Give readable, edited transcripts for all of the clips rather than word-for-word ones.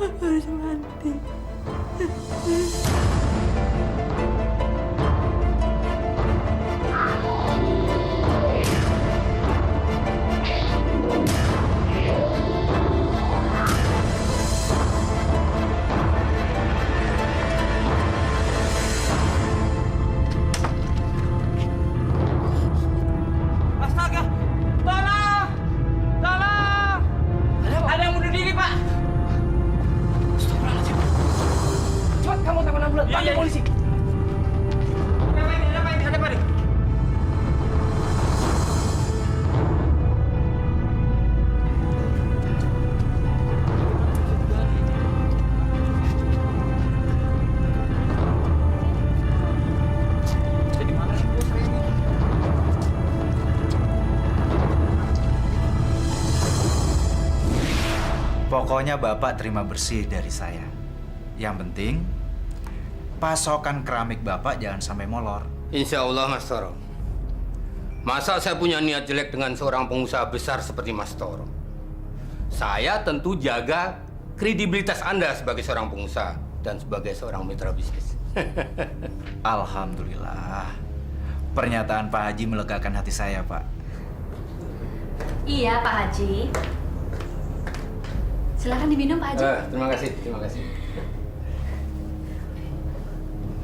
harus mati. Astaga! Tolong! Tolong! Ada yang bunuh diri, Pak! Astagfirullahaladzim. Cepat kamu telepon ambulans, panggil polisi. Ada apa ini? Ada apa ini? Jadi mana sih bos saya ini? Pokoknya Bapak terima bersih dari saya. Yang penting, pasokan keramik Bapak jangan sampai molor. Insya Allah, Mas Toro. Masa saya punya niat jelek dengan seorang pengusaha besar seperti Mas Toro? Saya tentu jaga kredibilitas Anda sebagai seorang pengusaha dan sebagai seorang mitra bisnis. Alhamdulillah. Pernyataan Pak Haji melegakan hati saya, Pak. Iya, Pak Haji. Silakan diminum, Pak Haji. Terima kasih, terima kasih.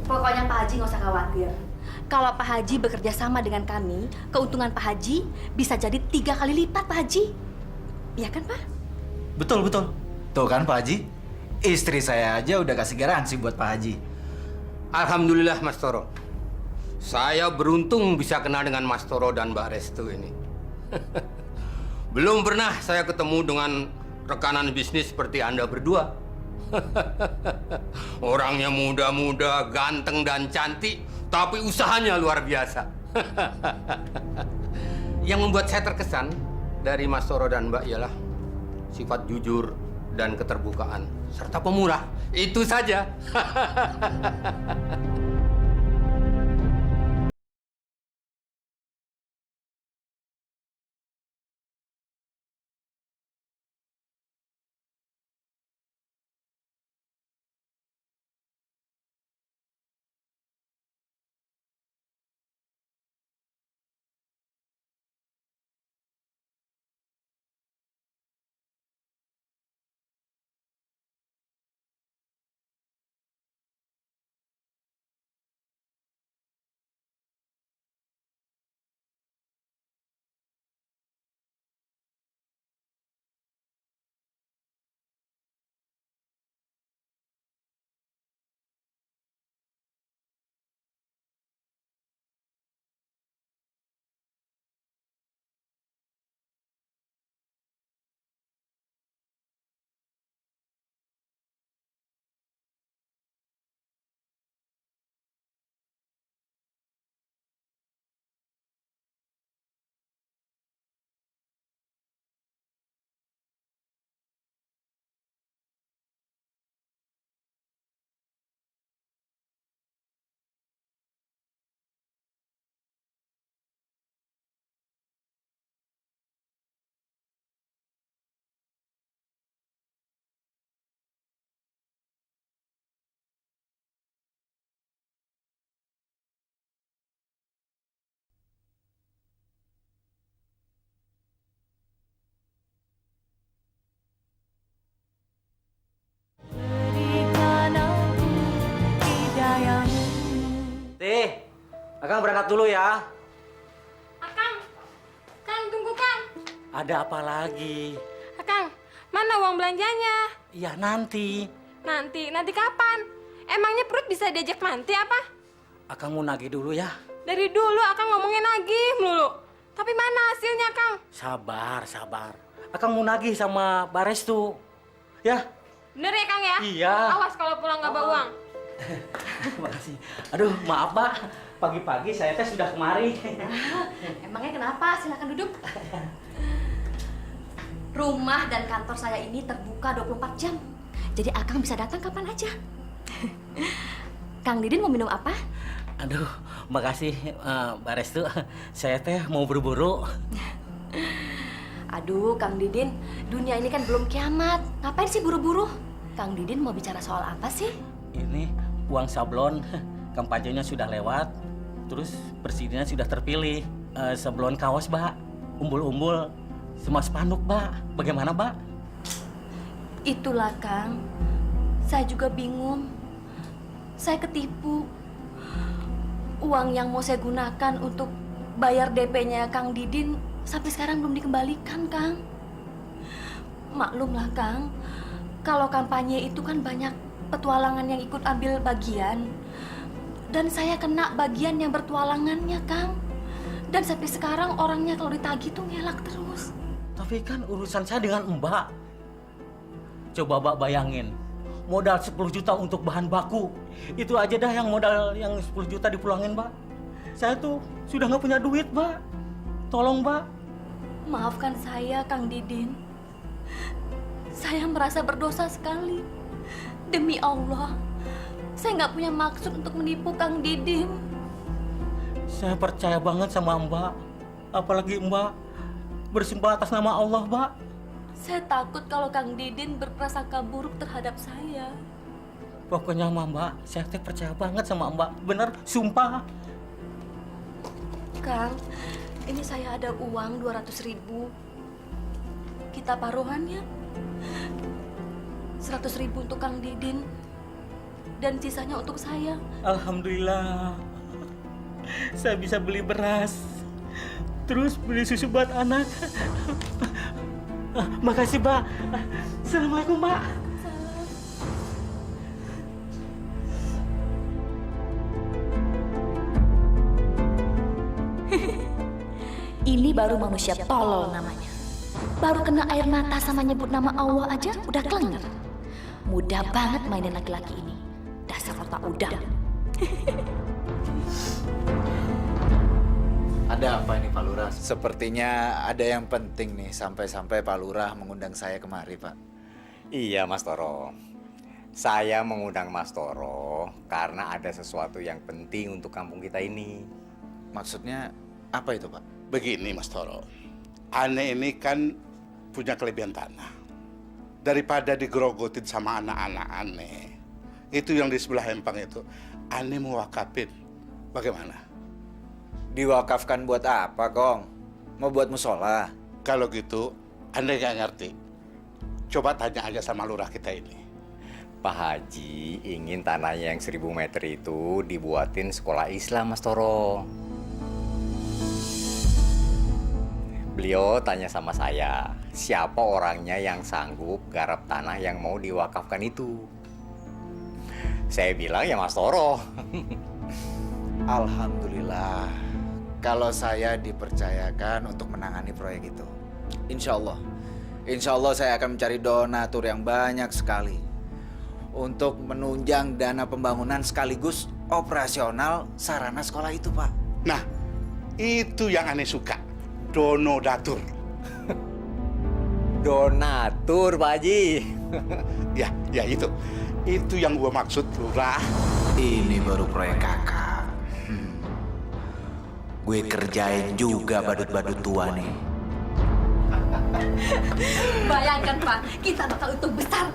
Pokoknya Pak Haji nggak usah khawatir. Kalau Pak Haji bekerja sama dengan kami, keuntungan Pak Haji bisa jadi 3 kali lipat, Pak Haji. Iya kan, Pak? Betul, betul. Tuh kan Pak Haji, istri saya aja udah kasih garansi buat Pak Haji. Alhamdulillah, Mas Toro. Saya beruntung bisa kenal dengan Mas Toro dan Mbak Restu ini. Belum pernah saya ketemu dengan rekanan bisnis seperti Anda berdua. Orangnya muda-muda, ganteng dan cantik, tapi usahanya luar biasa. Yang membuat saya terkesan dari Mas Toro dan Mbak ialah sifat jujur dan keterbukaan, serta pemurah. Itu saja. Akang berangkat dulu ya. Kang, tunggu Kang. Ada apa lagi? Kang, mana uang belanjanya? Ya nanti. Nanti kapan? Emangnya perut bisa diajak nanti apa? Akang mau nagih dulu ya. Dari dulu Akang ngomongin nagih melulu. Tapi mana hasilnya, Kang? Sabar. Akang mau nagih sama Bares tuh. Ya. Bener ya, Kang ya? Iya. Awas kalau pulang nggak bawa uang. Terima kasih. Aduh, maaf Pak. Pagi-pagi saya teh sudah kemari. Emangnya kenapa? Silakan duduk. Rumah dan kantor saya ini terbuka 24 jam. Jadi Akang bisa datang kapan aja. Kang Didin mau minum apa? Aduh, makasih Mbak Restu. Saya teh mau buru-buru. Aduh, Kang Didin, dunia ini kan belum kiamat. Ngapain sih buru-buru? Kang Didin mau bicara soal apa sih? Ini uang sablon, kampanyenya sudah lewat, terus presidennya sudah terpilih. Sablon kaos, Mbak, umbul-umbul, semua spanduk, Mbak. Bagaimana, Mbak? Itulah, Kang. Saya juga bingung. Saya ketipu. Uang yang mau saya gunakan untuk bayar DP-nya Kang Didin sampai sekarang belum dikembalikan, Kang. Maklumlah, Kang. Kalau kampanye itu kan banyak petualangan yang ikut ambil bagian. Dan saya kena bagian yang bertualangannya, Kang. Dan sampai sekarang orangnya kalau ditagih tuh ngelak terus. Tapi kan urusan saya dengan Mbak. Coba Mbak bayangin, modal 10 juta untuk bahan baku. Itu aja dah yang modal yang 10 juta dipulangin, Mbak. Saya tuh sudah nggak punya duit, Mbak. Tolong, Mbak. Maafkan saya, Kang Didin. Saya merasa berdosa sekali. Demi Allah, saya nggak punya maksud untuk menipu Kang Didin. Saya percaya banget sama Mbak. Apalagi Mbak bersumpah atas nama Allah, Mbak. Saya takut kalau Kang Didin berprasangka buruk terhadap saya. Pokoknya sama Mbak, saya teh percaya banget sama Mbak. Bener, sumpah. Kang, ini saya ada uang 200.000. Kita paruhannya. 100.000 untuk Kang Didin. Dan sisanya untuk saya. Alhamdulillah. Saya bisa beli beras. Terus beli susu buat anak. Makasih, Mbak. Assalamualaikum, Mbak. Ini baru manusia tolol namanya. Baru kena air mata sama nyebut nama Allah aja udah kelenger. Mudah banget mainin laki-laki ini. Dasar otak udang. Ada apa ini Pak Lurah? Sepertinya ada yang penting nih sampai-sampai Pak Lurah mengundang saya kemari, Pak. Iya, Mas Toro. Saya mengundang Mas Toro karena ada sesuatu yang penting untuk kampung kita ini. Maksudnya apa itu, Pak? Begini Mas Toro, Ane ini kan punya kelebihan tanah. Daripada digerogotin sama anak-anak Ane, itu yang di sebelah empang itu, Ane mau wakafin. Bagaimana? Diwakafkan buat apa, Kong? Mau buat musola? Kalau gitu, Ane nggak ngerti. Coba tanya aja sama lurah kita ini. Pak Haji ingin tanahnya yang 1000 meter itu dibuatin sekolah Islam, Mas Toro. Beliau tanya sama saya, siapa orangnya yang sanggup garap tanah yang mau diwakafkan itu? Saya bilang ya Mas Toro. Alhamdulillah. Kalau saya dipercayakan untuk menangani proyek itu. Insya Allah saya akan mencari donatur yang banyak sekali. Untuk menunjang dana pembangunan sekaligus operasional sarana sekolah itu, Pak. Nah, itu yang Ane suka. Donodatur. Donatur, Pak Haji. Ya itu. Itu yang gua maksud, lurah. Ini baru proyek kakak. Gue kerjain juga badut-badut tua nih. Bayangkan, Pak, kita bakal untung besar.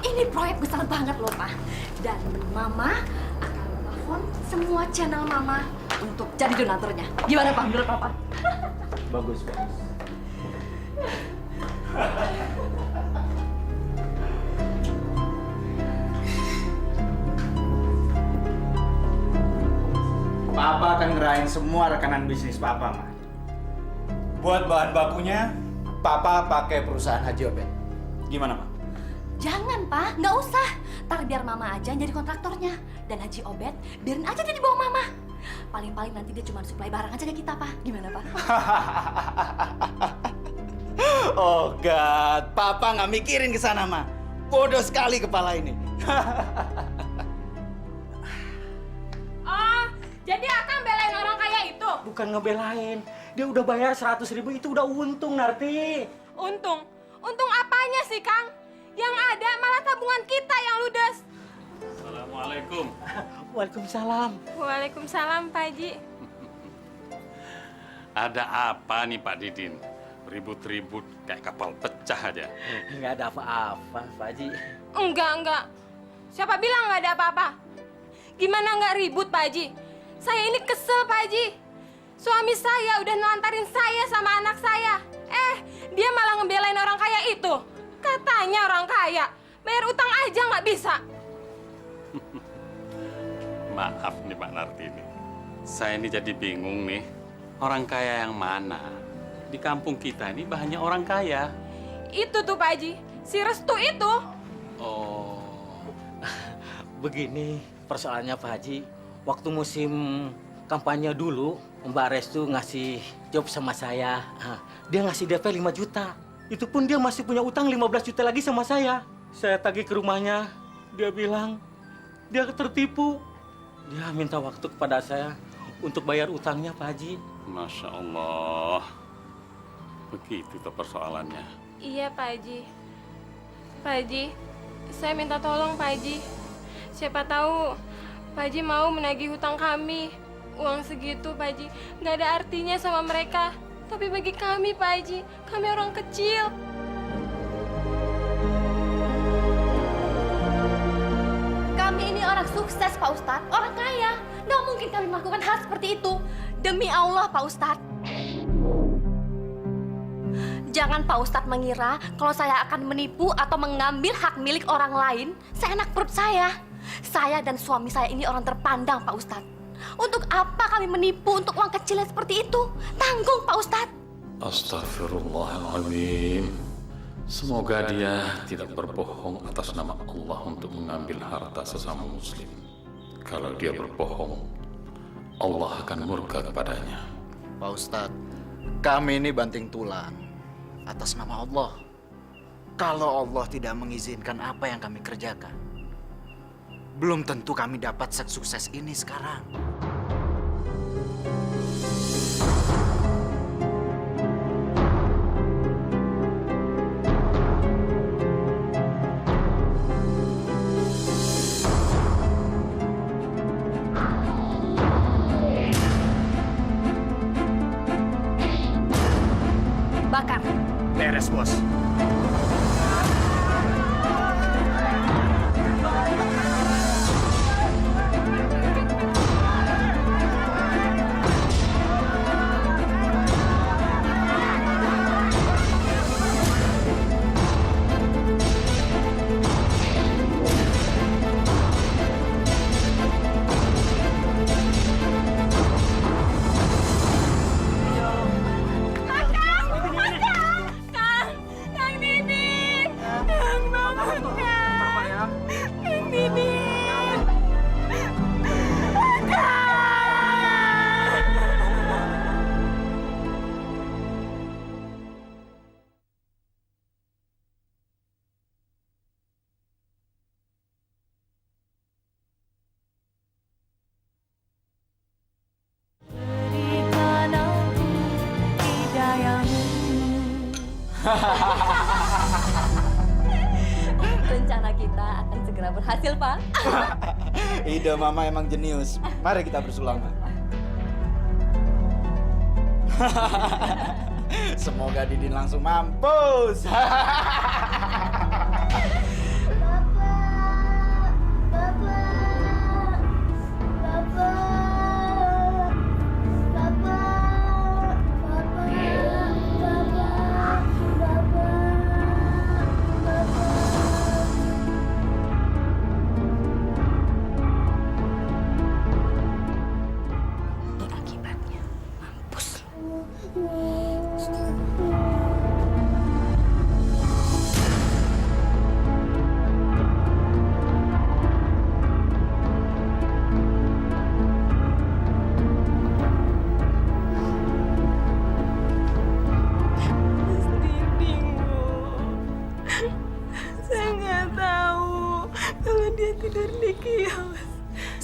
Ini proyek besar banget loh, Pak. Dan Mama akan telepon semua channel Mama untuk jadi donaturnya. Gimana, Pak? Menurut Papa? Bagus. Papa akan ngerahin semua rekanan bisnis Papa, Ma. Buat bahan bakunya, Papa pakai perusahaan Haji Obed. Gimana, Ma? Jangan, Pak. Nggak usah. Ntar biar Mama aja yang jadi kontraktornya. Dan Haji Obed, biarin aja dia di bawah Mama. Paling-paling nanti dia cuma supply barang aja ke kita, Pak. Gimana, Pak? Oh, God. Papa nggak mikirin ke sana, Ma. Bodoh sekali kepala ini. Oh, jadi Akang belain orang kaya itu? Bukan ngebelain. Dia udah bayar 100.000 itu udah untung, Narti. Untung? Untung apanya sih, Kang? Yang ada malah tabungan kita yang ludes. Assalamualaikum. Waalaikumsalam. Waalaikumsalam, Pak Haji. Ada apa nih Pak Didin? Ribut-ribut kayak kapal pecah aja. Nggak ada apa-apa, Pak Haji. Enggak. Siapa bilang nggak ada apa-apa? Gimana nggak ribut, Pak Haji? Saya ini kesel, Pak Haji. Suami saya udah nelantarin saya sama anak saya. Dia malah ngebelain orang kaya itu. Katanya orang kaya, bayar utang aja nggak bisa. Maaf nih Pak Nartini. Saya ini jadi bingung nih. Orang kaya yang mana? Di kampung kita ini banyak orang kaya. Itu tuh, Pak Haji. Si Restu itu. Oh, Begini persoalannya, Pak Haji. Waktu musim kampanye dulu, Mbak Restu ngasih job sama saya. Dia ngasih DP 5 juta. Itu pun dia masih punya utang 15 juta lagi sama saya. Saya tagih ke rumahnya. Dia bilang dia tertipu. Dia minta waktu kepada saya untuk bayar utangnya, Pak Haji. Masya Allah. Begitu tuh persoalannya. Iya, Pak Haji. Pak Haji, saya minta tolong, Pak Haji. Siapa tahu Pak Haji mau menagih hutang kami. Uang segitu, Pak Haji, nggak ada artinya sama mereka. Tapi bagi kami, Pak Haji, kami orang kecil. Kami ini orang sukses, Pak Ustadz. Orang kaya. Nggak mungkin kami melakukan hal seperti itu. Demi Allah, Pak Ustadz. Jangan Pak Ustadz mengira kalau saya akan menipu atau mengambil hak milik orang lain seenak perut saya. Saya dan suami saya ini orang terpandang, Pak Ustadz. Untuk apa kami menipu untuk uang kecil yang seperti itu? Tanggung, Pak Ustadz. Astagfirullahaladzim. Semoga dia tidak berbohong atas nama Allah untuk mengambil harta sesama muslim. Kalau dia berbohong, Allah akan murka kepadanya. Pak Ustadz, kami ini banting tulang atas nama Allah. Kalau Allah tidak mengizinkan apa yang kami kerjakan, belum tentu kami dapat sukses ini sekarang. Bakar. Beres, Bos. Rencana kita akan segera berhasil, Pak. Ide Mama emang jenius. Mari kita bersulama. Semoga Didin langsung mampus.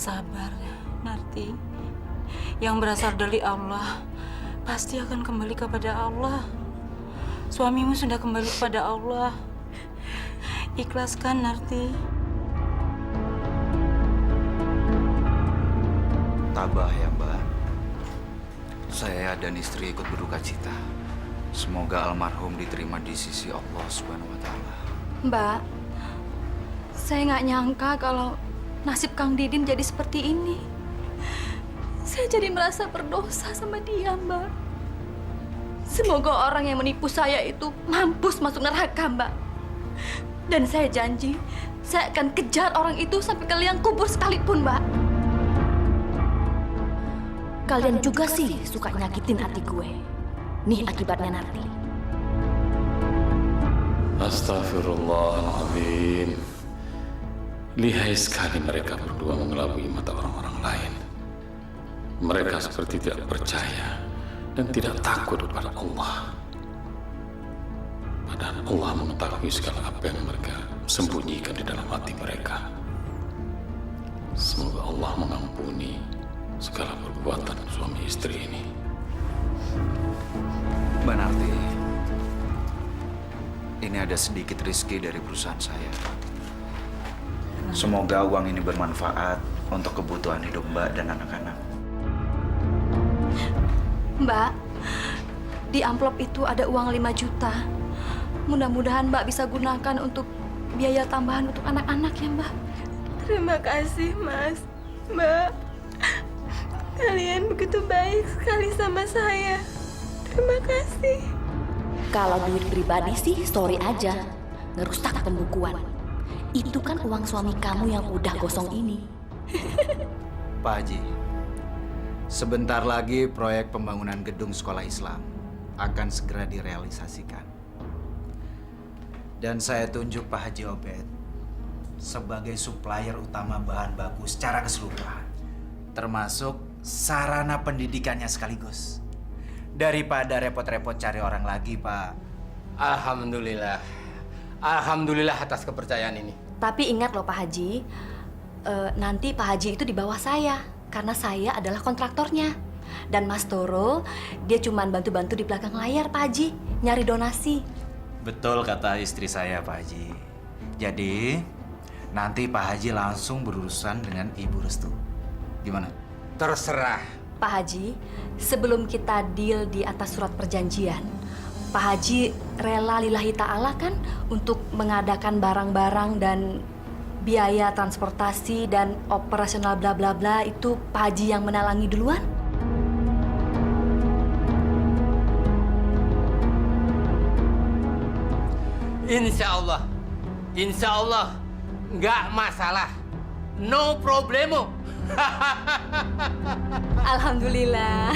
Sabar, Narti. Yang berasal dari Allah pasti akan kembali kepada Allah. Suamimu sudah kembali kepada Allah. Ikhlaskan, Narti. Tabah ya, Mbak. Saya dan istri ikut berduka cita Semoga almarhum diterima di sisi Allah Subhanahu wa Ta'ala. Mbak, saya nggak nyangka kalau nasib Kang Didin jadi seperti ini. Saya jadi merasa berdosa sama dia, Mbak. Semoga orang yang menipu saya itu mampus masuk neraka, Mbak. Dan saya janji, saya akan kejar orang itu sampai ke liang kubur sekalipun, Mbak. Kalian juga sih suka nyakitin hati gue. Nih akibatnya nanti. Astagfirullahaladzim. Lihai sekali mereka berdua mengelabui mata orang-orang lain. Mereka seperti tidak percaya dan tidak takut kepada Allah. Padahal Allah mengetahui segala apa yang mereka sembunyikan di dalam hati mereka. Semoga Allah mengampuni segala perbuatan suami istri ini. Mbak Narti, ini ada sedikit rezeki dari perusahaan saya. Semoga uang ini bermanfaat untuk kebutuhan hidup Mbak dan anak-anak. Mbak, di amplop itu ada uang 5 juta. Mudah-mudahan Mbak bisa gunakan untuk biaya tambahan untuk anak-anak ya, Mbak. Terima kasih, Mas. Mbak, kalian begitu baik sekali sama saya. Terima kasih. Kalau duit pribadi sih sorry aja, ngerusak pembukuan. Itu kan uang suami kamu yang udah gosong ini. Pak Haji, sebentar lagi proyek pembangunan gedung sekolah Islam akan segera direalisasikan. Dan saya tunjuk Pak Haji Obed sebagai supplier utama bahan baku secara keseluruhan, termasuk sarana pendidikannya sekaligus. Daripada repot-repot cari orang lagi, Pak. Alhamdulillah. Alhamdulillah atas kepercayaan ini. Tapi ingat loh Pak Haji, nanti Pak Haji itu di bawah saya, karena saya adalah kontraktornya. Dan Mas Toro, dia cuma bantu-bantu di belakang layar Pak Haji, nyari donasi. Betul kata istri saya, Pak Haji. Jadi, nanti Pak Haji langsung berurusan dengan Ibu Restu. Gimana? Terserah. Pak Haji, sebelum kita deal di atas surat perjanjian, Pak Haji rela lillahi ta'ala kan untuk mengadakan barang-barang dan biaya transportasi dan operasional bla bla bla itu Pak Haji yang menalangi duluan? Insya Allah, nggak masalah, no problemo. Alhamdulillah.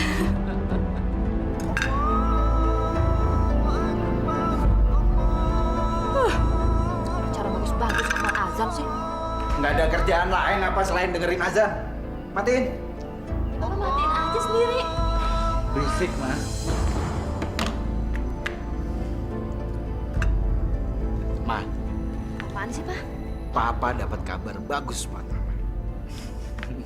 Cara bagus-bagus sama azan sih. Nggak ada kerjaan lain apa selain dengerin azan? Matiin. Matiin aja sendiri. Berisik, Mas. Ma, Apaan sih, Pak? Papa dapat kabar bagus, Pak.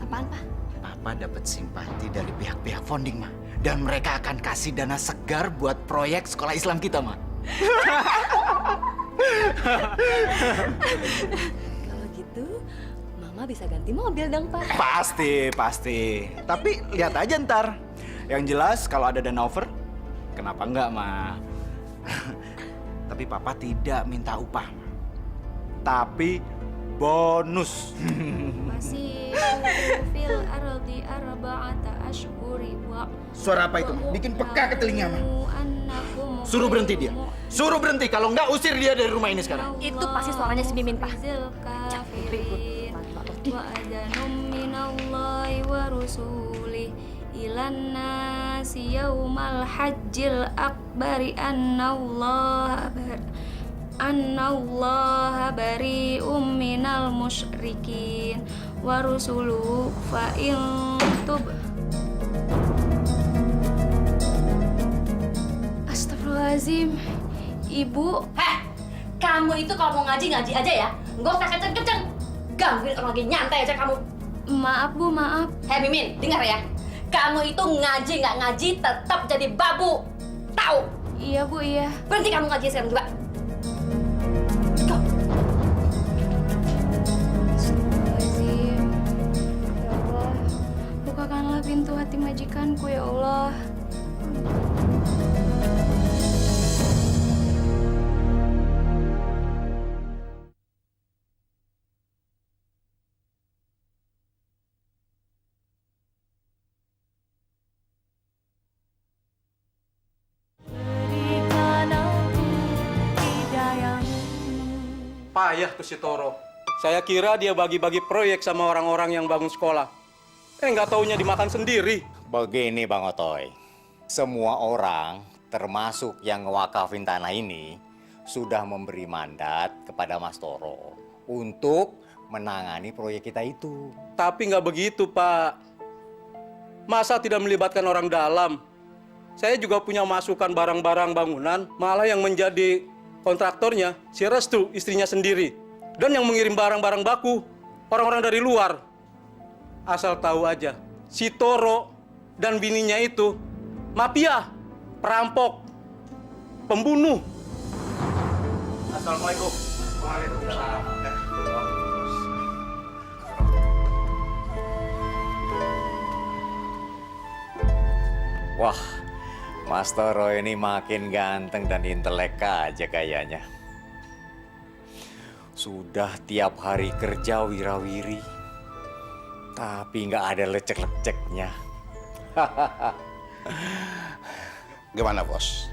Apaan, Pak? Papa dapat simpati dari pihak-pihak founding, Ma. Dan mereka akan kasih dana segar buat proyek sekolah Islam kita, Ma. Kalau gitu, Mama bisa ganti mobil dong, Pak. Pasti. Tapi lihat aja ntar. Yang jelas kalau ada dana over, kenapa enggak, Ma? Tapi Papa tidak minta upah, Ma. Tapi bonus. Masih fil ardi arba'ata ashhuri wa Suara apa itu? Bikin peka ke telinga, Ma. Suruh berhenti dia. Suruh berhenti. Kalau enggak, usir dia dari rumah ini sekarang. Itu pasti suaranya si Mimin, Pak. Wa adanum minallahi wa rusulih ilan nasi yaumal hajjil akbari annallaha bari'um minal musyrikin wa rusuluhu fa in tub. Astagfirullahaladzim, Ibu. Heh, kamu itu kalau mau ngaji aja ya. Nggak usah kenceng-kenceng. Gangguin orang lagi nyantai aja kamu. Maaf, Bu, maaf. Hei Mimin, dengar ya. Kamu itu ngaji nggak ngaji tetap jadi babu. Tahu? Iya, Bu, iya. Berhenti kamu ngaji sekarang juga. Go. Astagfirullahaladzim. Ya Allah, bukakanlah pintu hati majikanku, ya Allah. saya tuh si Toro. Saya kira dia bagi-bagi proyek sama orang-orang yang bangun sekolah. Nggak taunya dimakan sendiri. Begini Bang Otoy, semua orang termasuk yang ngewakafin tanah ini sudah memberi mandat kepada Mas Toro untuk menangani proyek kita itu. Tapi nggak begitu, Pak. Masa tidak melibatkan orang dalam? Saya juga punya masukan barang-barang bangunan, malah yang menjadi kontraktornya si Restu, istrinya sendiri. Dan yang mengirim barang-barang baku, orang-orang dari luar. Asal tahu aja, si Toro dan bininya itu mafia, perampok, pembunuh. Assalamualaikum. Waalaikumsalam. Wah, Mas Toro ini makin ganteng dan intelek aja kayaknya. Sudah tiap hari kerja wirawiri, tapi nggak ada lecek-leceknya. Gimana bos?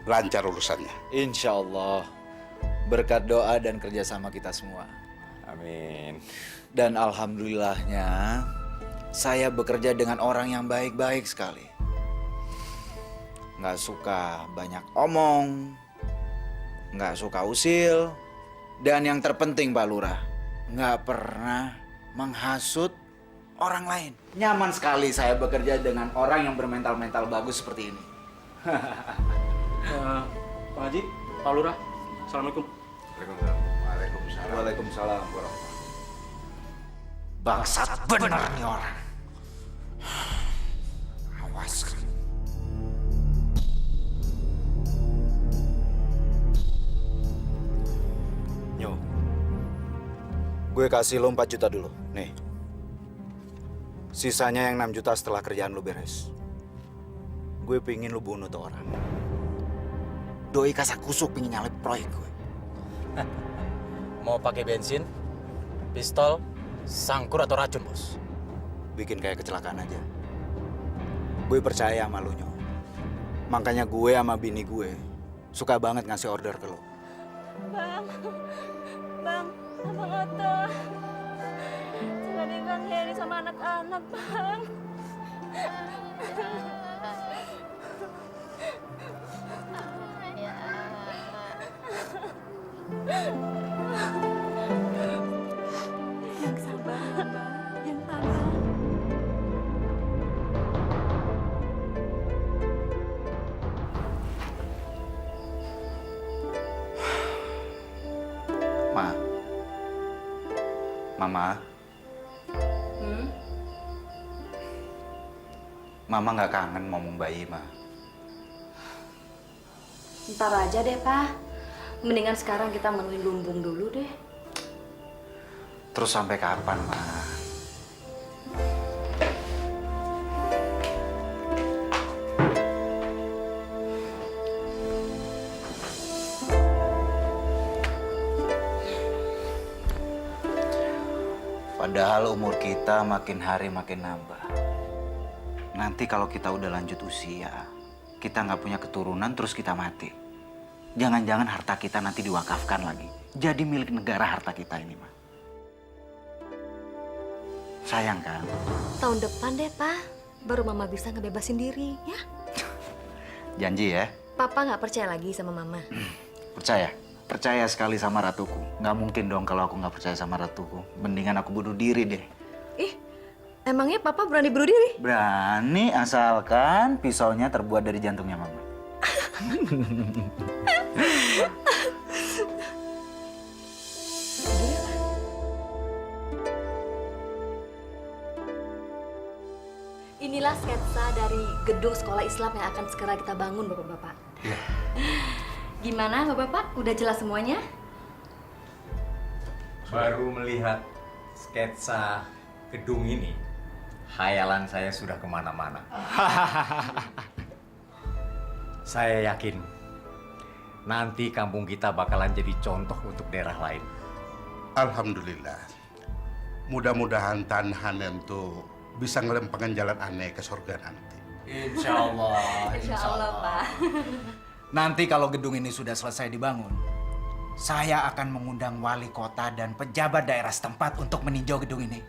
Lancar urusannya? Insya Allah. Berkat doa dan kerjasama kita semua. Amin. Dan alhamdulillahnya, saya bekerja dengan orang yang baik-baik sekali. Nggak suka banyak omong, nggak suka usil, dan yang terpenting Pak Lurah, nggak pernah menghasut orang lain. Nyaman sekali saya bekerja dengan orang yang bermental-mental bagus seperti ini. Pak Haji, Pak Lurah, Assalamualaikum. Waalaikumsalam. Waalaikumsalam. Bangsat bener nih orang. Awas. Nyo, gue kasih lo 4 juta dulu. Nih. Sisanya yang 6 juta setelah kerjaan lo beres. Gue pingin lo bunuh tuh orang. Doi kasak kusuk pingin nyalip proyek gue. Mau pakai bensin, pistol, sangkur atau racun, Bos? Bikin kayak kecelakaan aja. Gue percaya sama lo, Nyo. Makanya gue sama bini gue suka banget ngasih order ke lo. Bang, Abang Oto. Jangan Bang Heri sama anak-anak, Bang. Yang sabar, Bang. Yang tabah. Ma. Mama. Mama nggak kangen ngomong bayi, Ma. Ntar aja deh, Pak. Mendingan sekarang kita menuin lumbung dulu deh. Terus sampai kapan, Ma? Padahal umur kita makin hari makin nambah. Nanti kalau kita udah lanjut usia, kita nggak punya keturunan terus kita mati. Jangan-jangan harta kita nanti diwakafkan lagi. Jadi milik negara harta kita ini, Ma. Sayang kan? Tahun depan deh, Pak. Baru Mama bisa ngebebasin diri, ya? Janji ya? Papa nggak percaya lagi sama Mama. Percaya? Percaya sekali sama ratuku. Nggak mungkin dong kalau aku nggak percaya sama ratuku. Mendingan aku bunuh diri deh. Ih, emangnya Papa berani bunuh diri? Berani asalkan pisaunya terbuat dari jantungnya Mama. Inilah sketsa dari gedung sekolah Islam yang akan segera kita bangun, Bapak-Bapak. Gimana, Bapak-Bapak? Udah jelas semuanya? Baru melihat sketsa gedung ini, khayalan saya sudah kemana-mana. Saya yakin nanti kampung kita bakalan jadi contoh untuk daerah lain. Alhamdulillah. Mudah-mudahan tanah itu bisa ngelempangin jalan aneh ke surga nanti. Insya Allah. Insya Allah, Pak. Nanti kalau gedung ini sudah selesai dibangun, saya akan mengundang wali kota dan pejabat daerah setempat untuk meninjau gedung ini.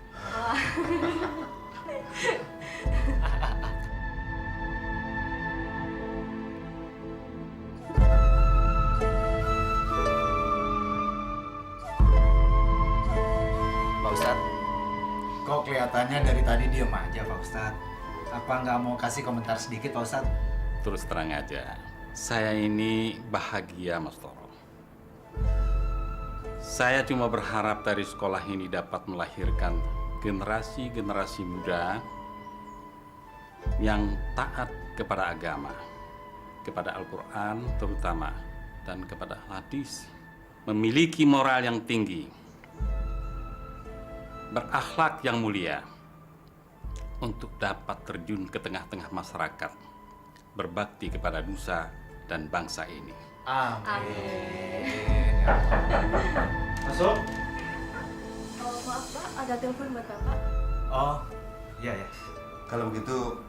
Pak Ustadz, kok kelihatannya dari tadi diem aja Pak Ustadz? Apa nggak mau kasih komentar sedikit Pak Ustadz? Terus terang aja, saya ini bahagia Mas Toro. Saya cuma berharap dari sekolah ini dapat melahirkan generasi-generasi muda yang taat kepada agama, kepada Al-Quran terutama, dan kepada hadis. Memiliki moral yang tinggi, berakhlak yang mulia, untuk dapat terjun ke tengah-tengah masyarakat, berbakti kepada nusa dan bangsa ini. Amin. Masuk. Oh, maaf Pak, ada telepon buat Bapak. Oh, iya ya. Kalau begitu,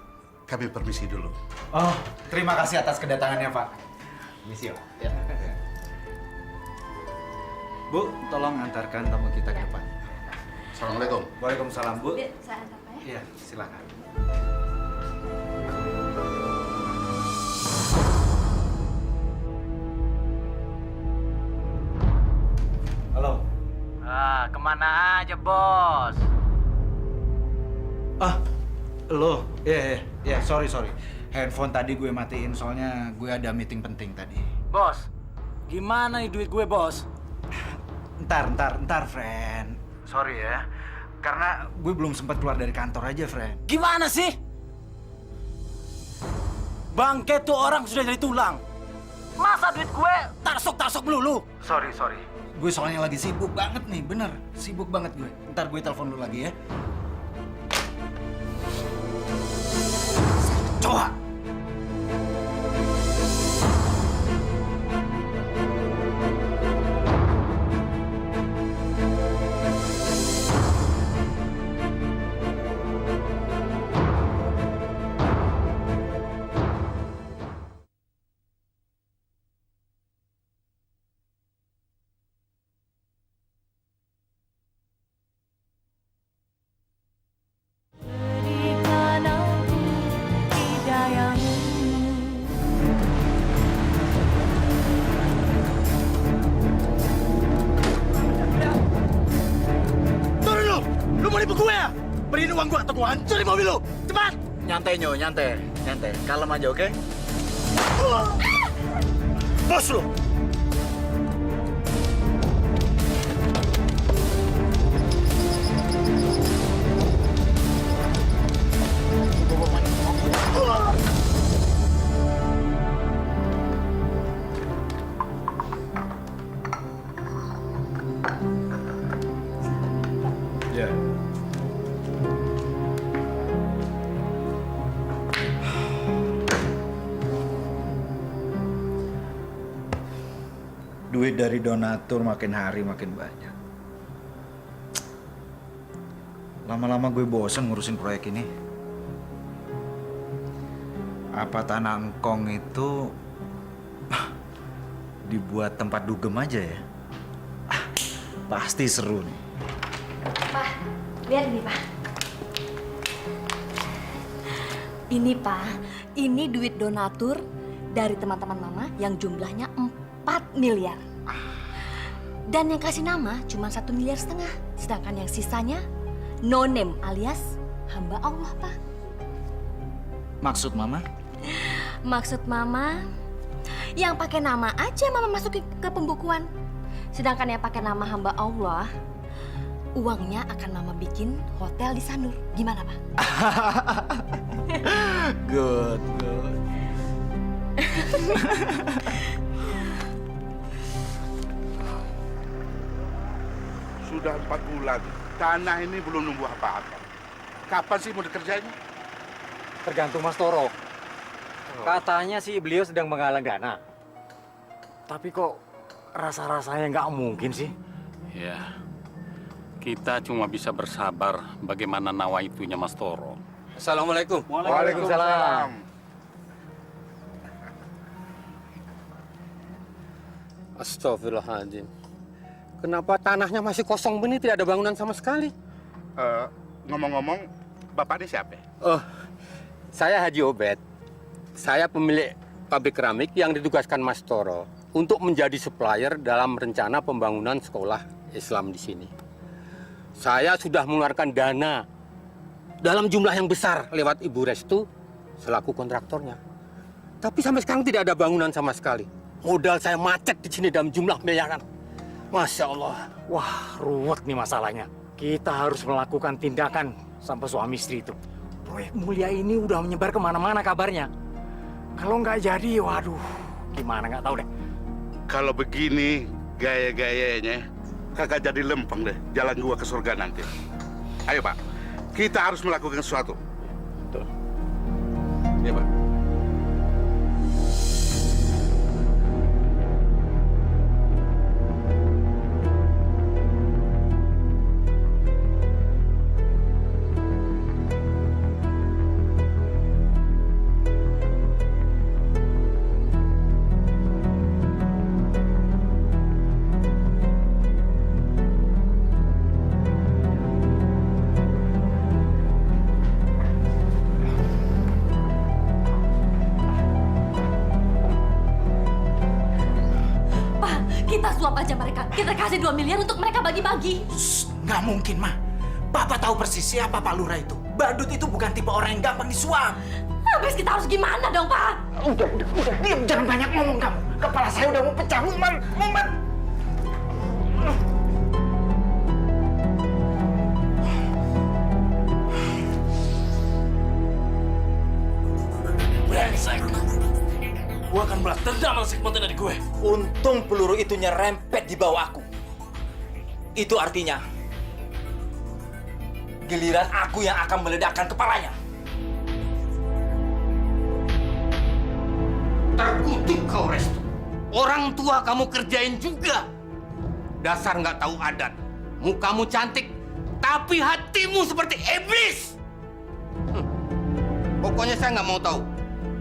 kami permisi dulu. Oh, terima kasih atas kedatangannya Pak. Misi ya. Bu, tolong antarkan tamu kita ke depan. Assalamualaikum. Waalaikumsalam Bu. Biar saya antar Pak ya. Iya, silakan. Halo. Kemana aja, Bos? Lo? Iya, sorry. Handphone tadi gue matiin soalnya gue ada meeting penting tadi. Bos, gimana nih duit gue, Bos? Ntar, friend. Sorry ya. Karena gue belum sempat keluar dari kantor aja, friend. Gimana sih? Bangke tuh orang sudah jadi tulang. Masa duit gue tarsok melulu? Sorry. Gue soalnya lagi sibuk banget nih, bener. Sibuk banget gue. Ntar gue telepon lu lagi ya. Coba. Beriin uang gua atau gua hancurin mobil lu. Cepat. Nyantai, nyantai. Kalem aja, oke? Bos lu. Ya. Duit dari donatur makin hari makin banyak. Lama-lama gue bosen ngurusin proyek ini. Apa tanah engkong itu dibuat tempat dugem aja ya? Pasti seru nih. Pak, lihat ini Pak. Ini Pak, ini duit donatur dari teman-teman Mama yang jumlahnya 4 miliar. Dan yang kasih nama cuma 1,5 miliar. Sedangkan yang sisanya no name alias hamba Allah, Pak. Maksud Mama? Maksud Mama, yang pakai nama aja Mama masukin ke pembukuan. Sedangkan yang pakai nama hamba Allah, uangnya akan Mama bikin hotel di Sanur. Gimana, Pak? Good. Sudah 4 bulan, tanah ini belum numbuh apa-apa. Kapan sih mau dikerjain? Tergantung Mas Toro. Katanya sih beliau sedang menggalang dana. Tapi kok rasa-rasanya nggak mungkin sih. Ya, kita cuma bisa bersabar bagaimana nawaitunya Mas Toro. Assalamualaikum. Waalaikumsalam. Astagfirullahaladzim. Kenapa tanahnya masih kosong begini, tidak ada bangunan sama sekali? Ngomong-ngomong, Bapak ini siapa? Oh, saya Haji Obed. Saya pemilik pabrik keramik yang ditugaskan Mas Toro untuk menjadi supplier dalam rencana pembangunan sekolah Islam di sini. Saya sudah mengeluarkan dana dalam jumlah yang besar lewat Ibu Restu selaku kontraktornya. Tapi sampai sekarang tidak ada bangunan sama sekali. Modal saya macet di sini dalam jumlah miliaran. Masya Allah. Wah, ruwet nih masalahnya. Kita harus melakukan tindakan sampai suami istri itu. Proyek mulia ini udah menyebar kemana-mana kabarnya. Kalau nggak jadi, waduh, gimana nggak tahu deh. Kalau begini gaya-gayanya, kagak jadi lempeng deh jalan gua ke surga nanti. Ayo Pak, kita harus melakukan sesuatu. Betul. Iya Pak. Kita suap aja mereka. Kita kasih 2 miliar untuk mereka bagi-bagi. Nggak mungkin, Ma. Papa tahu persis siapa Pak Lurah itu. Badut itu bukan tipe orang yang gampang disuap. Habis kita harus gimana dong, Pak? Udah, diam. Jangan banyak ngomong kamu. Kepala saya udah mau pecah. Mumet. Brengsek. Gua akan balas dendam atas hikmatan dari gue. Untung peluru itu nyerempet di bawah aku. Itu artinya giliran aku yang akan meledakkan kepalanya. Terkutuk kau, Restu. Orang tua kamu kerjain juga. Dasar nggak tahu adat. Mukamu cantik, tapi hatimu seperti iblis. Pokoknya saya nggak mau tahu.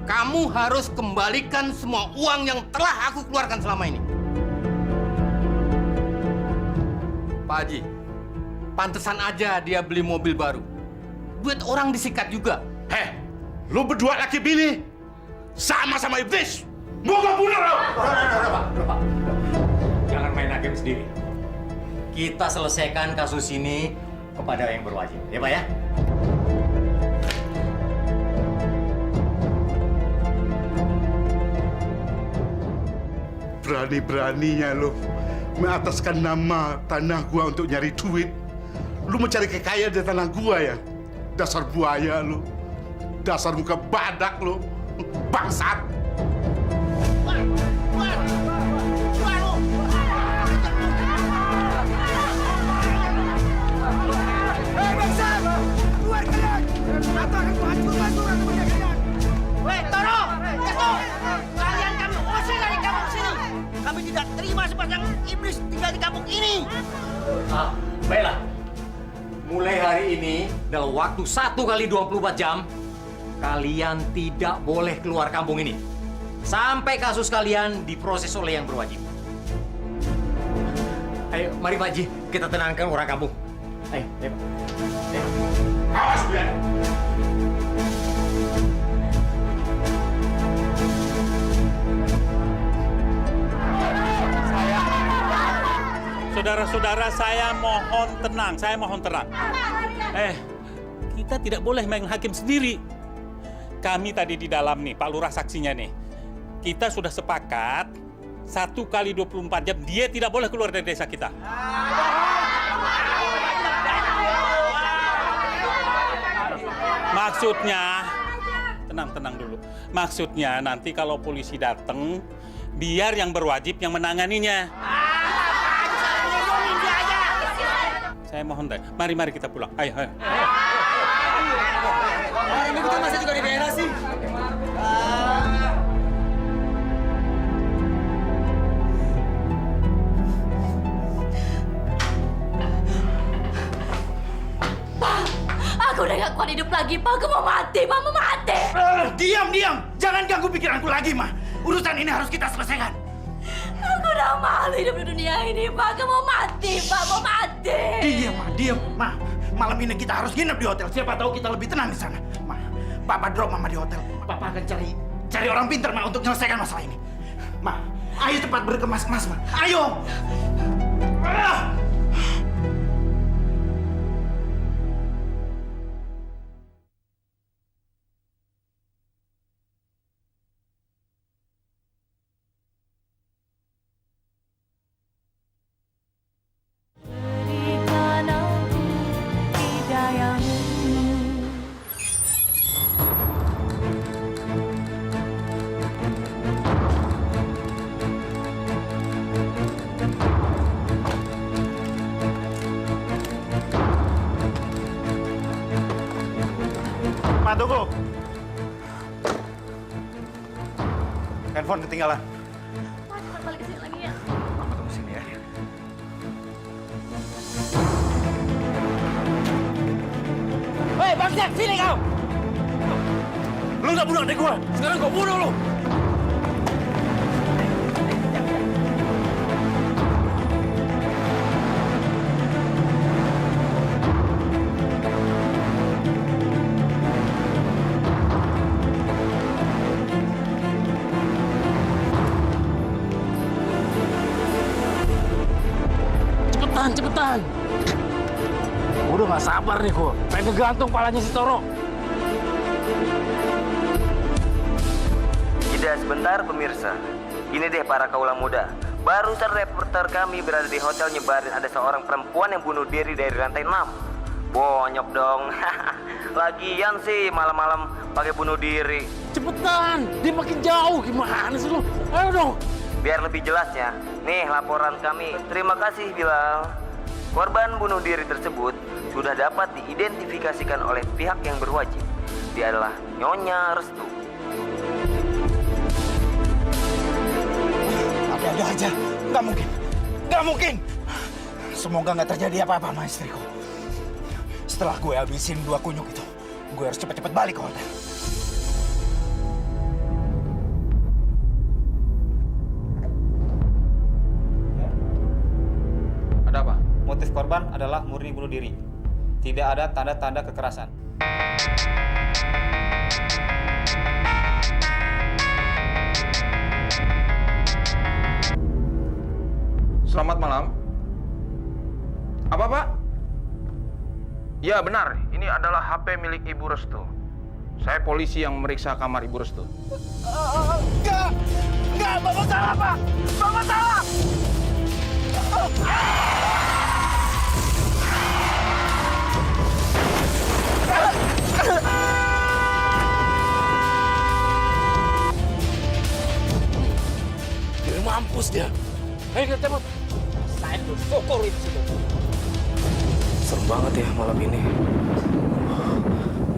Kamu harus kembalikan semua uang yang telah aku keluarkan selama ini. Pak Haji, pantesan aja dia beli mobil baru. Duit orang disikat juga. Heh, lu berdua laki bini sama-sama iblis. Mau gak bunuh lo? Pak. Jangan main hakim sendiri. Kita selesaikan kasus ini kepada yang berwajib. Ya, Pak ya? Berani-beraninya lo mengataskan nama tanah gua untuk nyari duit. Lu mencari kekayaan di tanah gua ya? Dasar buaya lo. Dasar muka badak lo. Bangsat. Hei bangsa! Keluar kalian! Atau akan kuhancurkan rumah kalian! Weh, Toro! Restu! Kalian kami usir dari kampung sini! Kami tidak terima sepasang iblis tinggal di kampung ini! Baiklah. Mulai hari ini, dalam waktu 1 kali 24 jam, kalian tidak boleh keluar kampung ini. Sampai kasus kalian diproses oleh yang berwajib. Ayo, mari Pak Haji, kita tenangkan orang kampung. Ayo, Pak. Ayo. Awas, Bian! Saudara-saudara, saya mohon tenang. Kita tidak boleh main hakim sendiri. Kami tadi di dalam nih, Pak Lurah saksinya nih. Kita sudah sepakat 1 kali 24 jam dia tidak boleh keluar dari desa kita. Maksudnya, tenang dulu. Maksudnya nanti kalau polisi datang, biar yang berwajib yang menanganinya. Saya mohon deh, mari kita pulang. Ayo. Ini kita masih juga di daerah sih. Pak, aku udah gak kuat hidup lagi, Pak. Aku mau mati, Pak. Mau mati. Diam. Jangan ganggu pikiranku lagi, Ma. Urusan ini harus kita selesaikan. Aku udah udah malu hidup di dunia ini, Pak. Aku mau mati, Pak. Mau mati. Diam, Ma. Diam, Ma. Malam ini kita harus nginep di hotel. Siapa tahu kita lebih tenang di sana. Ma, Papa drop Mama di hotel. Papa akan cari orang pintar, Ma, untuk menyelesaikan masalah ini. Ma, ayo cepat berkemas-kemas, Ma. Ayo! Ah! Ma, tunggu. Handphone ketinggalan. Pak, cepat balik ke sini lagi ya. Mama tunggu sini ya. Hei, bangsat, sini kau! Lu nggak bunuh adik gua. Sekarang gua bunuh lu. Cepetan! Udah gak sabar nih gua. Pengen ngegantung palanya si Toro. Jeda sebentar pemirsa. Ini deh para kaula muda. Barusan reporter kami berada di hotel nyebarin ada seorang perempuan yang bunuh diri dari lantai 6. Bonyok dong. Lagian sih malam-malam pakai bunuh diri. Cepetan! Dia makin jauh. Gimana sih lu? Ayo dong! Biar lebih jelasnya, nih laporan kami. Terima kasih Bilal. Korban bunuh diri tersebut sudah dapat diidentifikasikan oleh pihak yang berwajib. Dia adalah Nyonya Restu. Ada aja. Nggak mungkin. Nggak mungkin. Semoga nggak terjadi apa-apa sama istriku. Setelah gue habisin 2 kunyuk itu, gue harus cepat-cepat balik ke hotel. Ada apa? Motif korban adalah murni bunuh diri. Tidak ada tanda-tanda kekerasan. Selamat malam. Apa, Pak? Ya, benar. Ini adalah HP milik Ibu Restu. Saya polisi yang memeriksa kamar Ibu Restu. Enggak! Enggak! Bapak salah, Pak! Bapak salah! Dia mampus dia. Ayo kita cabut. Saya tuh syukur itu. Serem banget ya malam ini.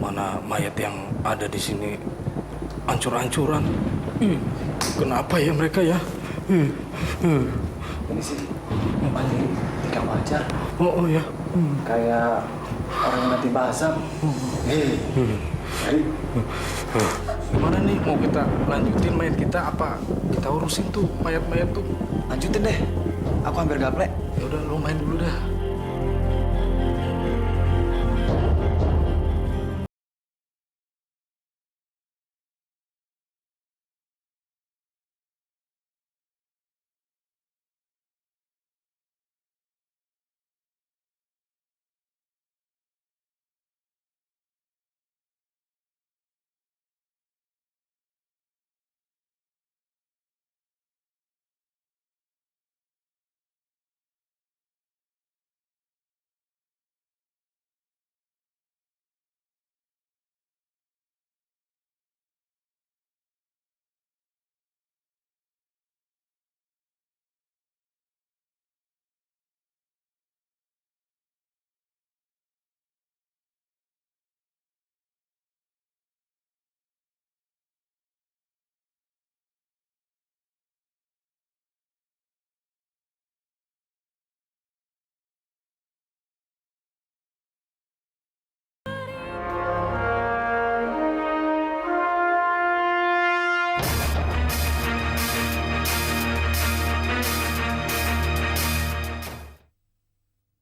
Mana mayat yang ada di sini ancur-ancuran. Kenapa ya mereka ya? Ini sih paling tidak wajar. Oh ya. Kayak orang yang mati basah. Gimana nih, mau kita lanjutin mayat kita apa kita urusin tuh mayat-mayat tuh? Lanjutin deh. Aku hampir gaplek. Ya udah, lu main dulu dah.